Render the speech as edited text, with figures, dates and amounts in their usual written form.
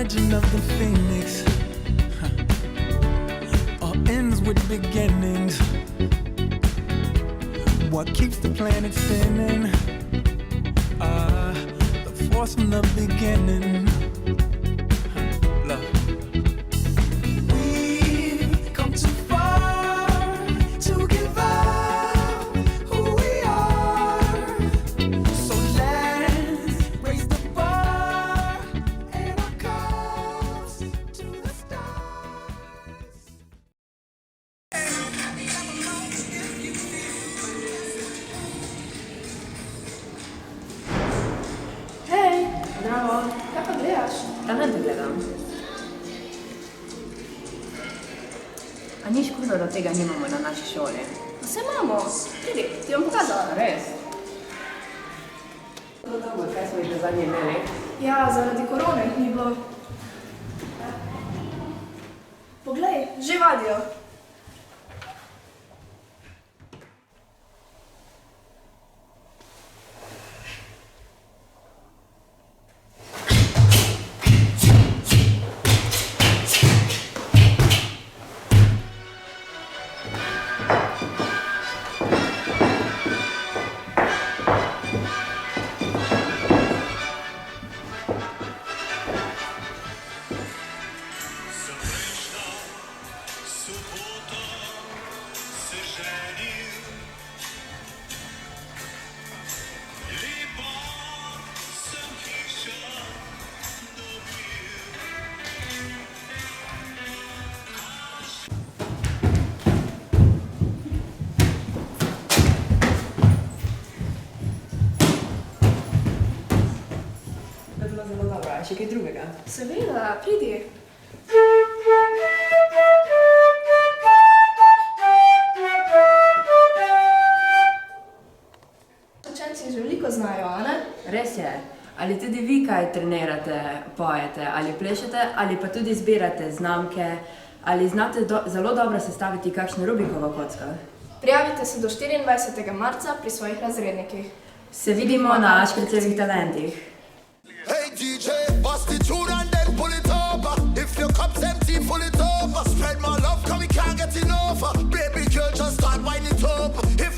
legend of the phoenix all ends with beginnings. What keeps the planet spinning? The force from the beginning. Love. We've come too far to give up who we are. So let's raise the bar and our cups to the stars. Hej! Zdravo! Kaj pa gledaš? Danes te gledam. A ni škoda, da tega nimamo na naši šoli? Vse imamo. Pridi, ti bom pokazala. Res? Zelo dolgo, kaj smo jih do zadnje imeli? Ja, zaradi korone jih ni bilo. Poglej, že vadijo. To je bilo zelo dobro. A še kaj drugega? Seveda, pridi. Učenci že veliko znajo, a ne? Res je. Ali tudi vi kaj trenirate, pojete ali plešete, ali pa tudi zbirate znamke, ali znate zelo dobro sestaviti kakšno Rubikovo kocko? Prijavite se do 24. marca pri svojih razrednikih. Se vidimo na Aškrcevih talentih. Hey DJ, bust the tune and then pull it over. If your cup's empty, pull it over. Spread my love, cause we can't get enough. Baby girl, just start winding it up. If